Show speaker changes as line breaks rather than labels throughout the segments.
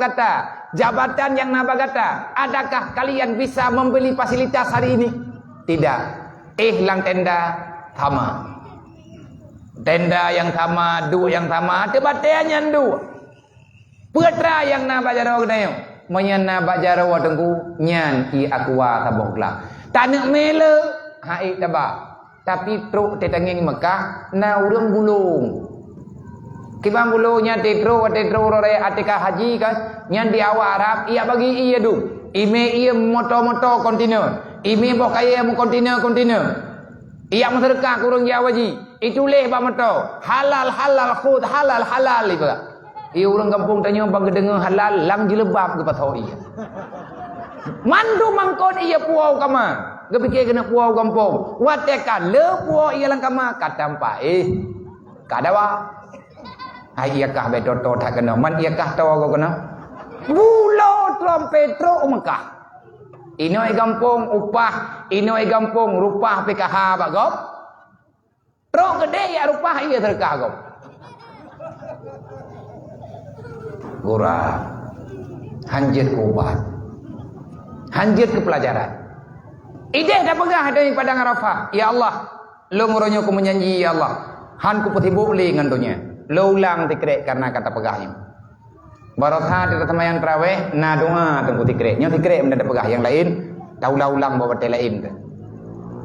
kata, jabatan yang Nabi kata, adakah kalian bisa membeli fasilitas hari ini? Tidak. Lang tenda sama. Tenda yang sama, du yang sama, tebatean yang du. Putra yang Nabi jaro kedayo, menyan Nabi jaro tengku nyan I aqua tabok lah. Tanak mele hai tabak. Tapi truk tetangeng Mekah na urang bulung. Kibang bulungnya tetro rore atika haji kan nyan di awak Arab ia bagi ia du. Ime ia moto kontinue. Ime bokaya mu kontinue. Ia masyarakat kurang jawaji. Itu leh ba moto. Halal khud halal iba. Ia orang kampung tanya bang dengar halal lang jilebab ke patau ia. Mandu mangkon ia puau kama. Gepikir kena puau kampung. Watekan le puau ia lang kama katampa kadawa. Ai ia kah bedoto tak kena. Man ia kah tahu kau kena. Bulo trompetro Mekah. Inoi kampung upah, inoi kampung rupah PKH bagop. Tro gede ya rupah ia terkagop. Gura hanjir ke ubat, hanjir ke pelajaran. Ide dah pegah dari padang Arafah. Ya Allah, lo nguronyo ku menyanyi ya Allah. Han ku petibuk li ngandunya. Lo ulang tikrek karena kata pegahnya. Barotha di tamayan traweh na doa tengku tikrek. Nyo tikrek mendadak pegah yang lain. Taulah ulang bawa lain ke.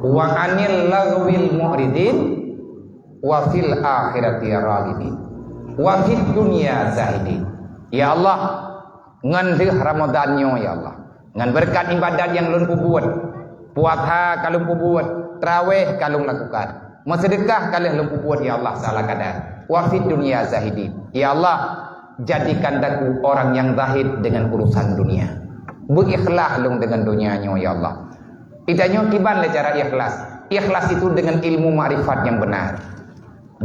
Wa anil lagwil mu'ridin wa fil akhirati raghibin. Wa fid dunya zahidin. Ya Allah, ngan Ramadan nyo ya Allah. Ngan berkat ibadat yang lun buat. Puasa kalung buat, traweh kalung lakukan. Sedekah kalih lun buat ya Allah salah kadar. Wa fid dunya zahidin. Ya Allah, jadikan daku orang yang zahid dengan urusan dunia. Berikhlas lung dengan dunianya ya Allah. Idanya kiban le cara ikhlas. Ikhlas itu dengan ilmu ma'rifat yang benar.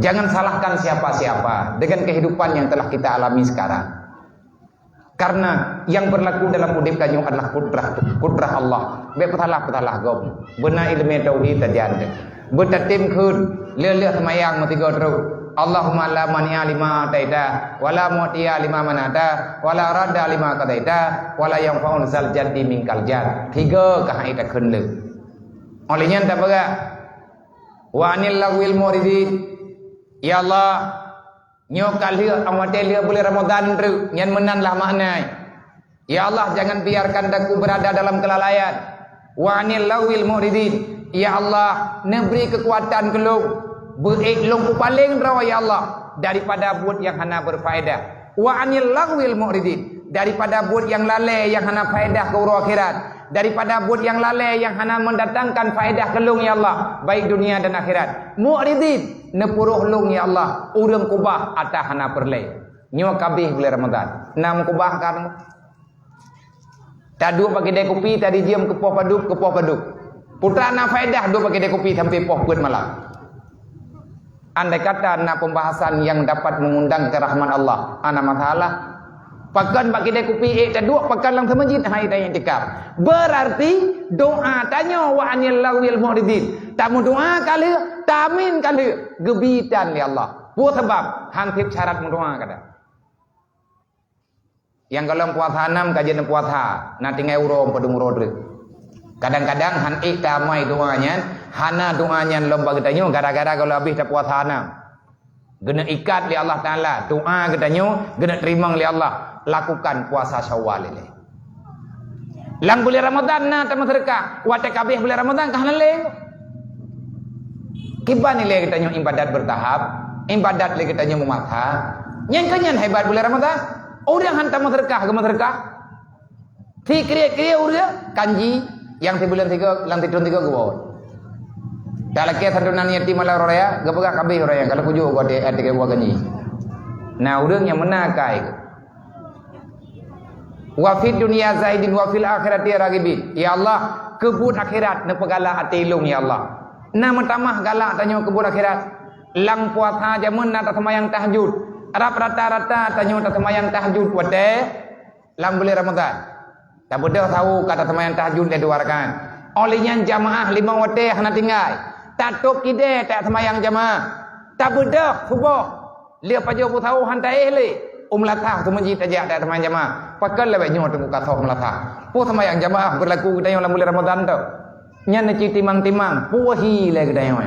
Jangan salahkan siapa-siapa dengan kehidupan yang telah kita alami sekarang. Karena yang berlaku dalam hidup kanyo adalah kudrah Allah. Bepetalah gom. Benar ilmu tauhid tadi anda. Betatim kun le semayang matigo terus. Allahumma la mani'a lima ataita wala mu'tiya lima manata wala radda lima qadaita wala yanfa'un zal jaddi minkal jad. Tiga kahaita kun le. Olehnya tak baga. Wa anil lagwil muridin. Ya Allah, nyokal dia amate dia boleh Ramadan tu nyan menanlah maknai. Ya Allah, jangan biarkan daku berada dalam kelalaian. Wa anil lagwil muridin. Ya Allah, neberi kekuatan kelung. Beriklung paling rawa ya Allah daripada buat yang hana berfaedah. Wa anil lagwil mu'ridin, daripada buat yang lalai yang hana faedah ke akhirat, daripada buat yang lalai yang hana mendatangkan faedah kelung ya Allah baik dunia dan akhirat. Mu'ridin nepuruh lung ya Allah urang kubah atah hana perlai. Nyo kabih bulan Ramadan. Nam kubah kan. Tadu pakai dek kopi tadi diam kepoh paduk. Putra na faedah do pakai dek kopi sampai poh pun malam. Andai kata nak pembahasan yang dapat mengundang ke rahmat Allah, ana masalah. Pakan bagi dia kopi dua pakan lang masjid hai tanya tikap. Berarti doa tanya wa anil lawil muridin. Tamu doa kali, tamin kali gebitan ya Allah. Buat sebab hampir syarat mendoa kata. Yang kalau puasa 6 kajian puasa, nanti ngai urong padung rodre. Kadang-kadang han tamai doanya, hana doanya lomba katanya gara-gara kalau habis dah puasa 6. Gena ikat li Allah Taala, doa katanya gena terima li Allah, lakukan puasa Syawal ini. Lang bulan Ramadan na tamat sedekah, wate kabeh bulan Ramadan kahana le. Kiban nilai katanya ibadat bertahap, ibadat le katanya memakha. Nyen kanyan hebat bulan Ramadan. Orang han tamat sedekah, gemah sedekah. Ti kriya urang kanji yang di bulan 3 lang tidun 3 gua. Dalake santunan yatim ala raya, gapega kabeh raya kalau kuju gua de atike gua ganyi. Nah, urang yang menakai. Wa fid dunya zaidin wa fil akhirati raghibin. Ya Allah, kebun akhirat nepegala ati lung ya Allah. Nama tamah galak tanya kebun akhirat. Lang puasa jamun na semayang tahajud. Arab rata-rata tanya semayang tahajud wate lang bulan Ramadan. Tak bedah tahu kata semayang tahajud dia 2 rakaat. Olehnya jamaah 5 waktu hana tinggal. Tak tok kide tak semayang jamaah. Tak bedah subuh. Dia paju tahu hantai le. Latah tu menjadi tajak tak teman jamaah. Pakal lebih nyo tengku kata Latah. Pu sama yang jamaah berlaku kita yang bulan Ramadan tu. Nyan ci timang-timang puhi le kita yang.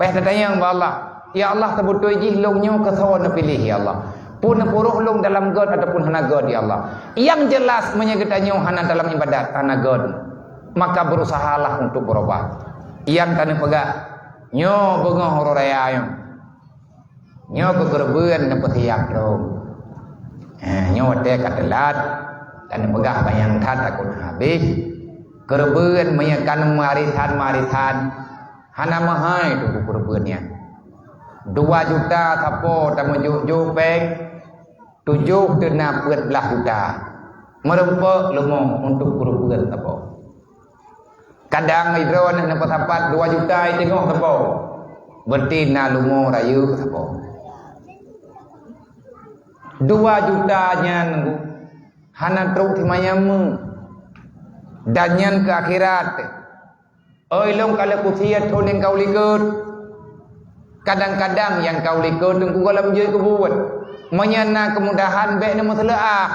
Peh tayang ba Allah. Ya Allah tebutu ji long nyo kata na pilih ya Allah. Pun puruh long dalam god ataupun hana god ya Allah. Yang jelas menyegeta nyo hana dalam ibadat hana god. Maka berusahalah untuk berobat. Yang tanu pegak nyo bengoh hororaya yo. Nyo kegerbeun na petiak dong. Nyo te katelat dan pegak bayang tan takut habis. Gerbeun menyakan maritan hana mahai tu gerbeunnya. 2 juta tapo tamu juk peng 7 dena 14 juta. Merempek lemong untuk gerbeun tapo. Kadang idron na patapat 2 juta tengok tapo. Betina lumo rayu tapo. 2 jutanya nunggu hana truk timayamu danyan ke akhirat. Oi long kalau kutiat toning kau likut. Kadang-kadang yang kau likut tunggu dalam je kebuat. Menyana kemudahan baik nama telaah.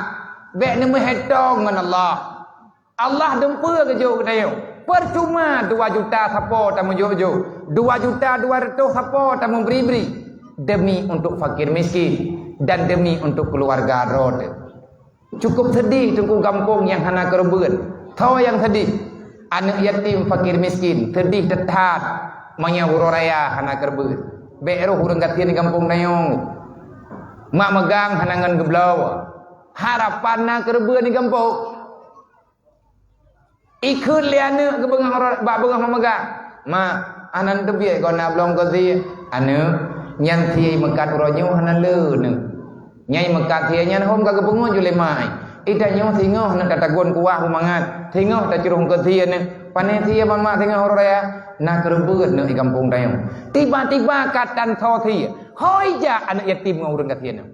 Baik nama hetong dengan Allah. Allah dempa ke jauh kedayau. Percuma 2 juta siapa tak menjuk-juk. 2 juta 200 siapa tak memberi-beri. Demi untuk fakir miskin. Dan demi untuk keluarga rod. Cukup sedih tunggu kampung yang hana kerbeun. Tahu yang sedih. Anak yatim fakir miskin. Sedih tetat. Manya huroraya hana kerbeun. Be'eruh urang gatian di kampung dayong. Mak megang hanangan geblau. Harapan na kerbeun di kampung. Ikut liana ke bengah memegang. Ma anan tebiak kau nak belum kau dia. Anu nyanti mekat uronyo hana le ne. Nyai mekat dia nyan hom ka kebengo jule mai. Ida nyo tingoh nak katagon kuah humangat. Tingoh ta cirung ke dia ne. Pane dia mama tingoh raya nak kerbeun ne di kampung dayong. Tiba-tiba katan tho dia. Hoi ja anak yatim ngurang katian.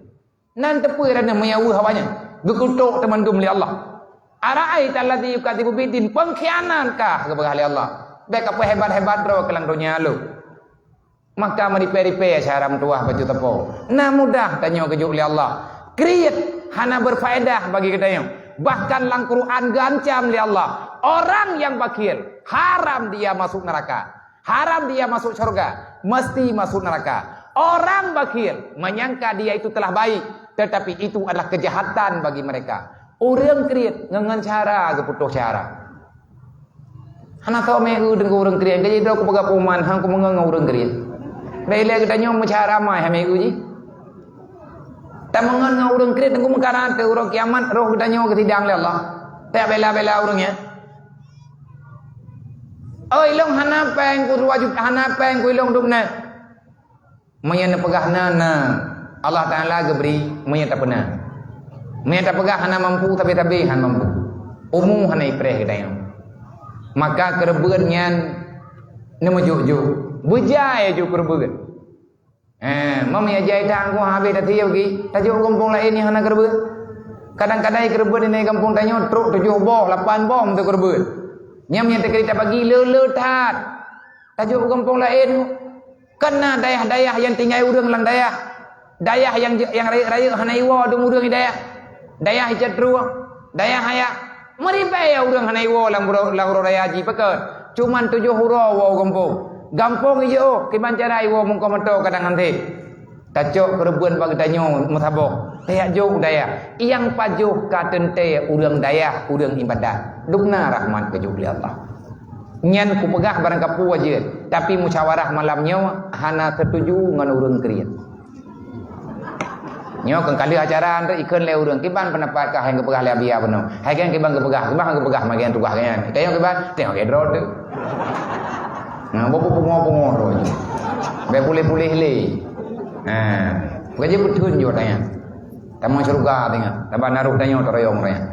Nan tepui rana mayawu hawanya. Gekutuk teman dum li Allah. Ara'ait alladhi yukatibu bidin pengkhianatkah kepada ahli Allah. Baik apa hebat-hebat ro kelang dunia lu. Maka meripe-ripe syaram tuah baju tepo. Nah mudah tanya kejuk li Allah. Kriat hana berfaedah bagi kita yang. Bahkan lang Quran gancam li Allah. Orang yang bakil haram dia masuk neraka. Haram dia masuk surga. Mesti masuk neraka. Orang bakil menyangka dia itu telah baik. Tetapi itu adalah kejahatan bagi mereka. Orang kriat ngangan cara ke putus cara. Hana tahu mehu dengan orang kriat. Jadi dah aku pegang puman, hang aku mengang orang kriat. Baiklah kita nyom cara mai mehu ji. Tak mengang orang kriat, aku mengkaran te orang kiamat roh kita nyom ketidang le Allah. Tak bela-bela orangnya. Oh ilong hana peng ku wajib hana peng ku ilong dukna. Menyana pegah nana. Allah Taala geberi menyata pernah. Mereka pegah hana mampu tapi han mampu. Umum hana ipreh kita yang. Maka kerbeun nyan nemu juk-juk. Bujai juk kerbeun. Mami ajai tang ku habis tadi lagi. Tajuk kampung lain ni hana kerbeun. Kadang-kadang kerbeun ini kampung tanyo truk 7 boh, 8 bom tu kerbeun. Nyam yang terkerita bagi le tat. Tajuk kampung lain kena dayah-dayah yang tinggal urang lang dayah. Dayah yang raya hana iwa dum urang dayah. Dayah hijatru, dayah haya. Meripe ya urang hana iwa lang raya haji pekat. Cuman 7 hura wa kampung. Gampung ijo kiban cara iwa mungko meto kadang nanti. Tacok kerbeun bagi tanyo mutabok. Dayah jog dayah. Yang pajuh katente urang dayah, urang ibadat. Dukna rahmat ke jug Allah. Nyan ku pegah barang kapu aja. Tapi musyawarah malamnya hana setuju ngan urang kriat. Nyo kan kali acara anda ikut le urang kiban pendapat kah yang kepegah le abia beno. Hai kan kiban kepegah magian tugah kan. Kayo kiban tengok ke drod. Nah, bopo pungo ro. Be pulih-pulih le. Gaji betun jo tanya. Tamu surga tengok. Taban naruh tanya toroyong tanya.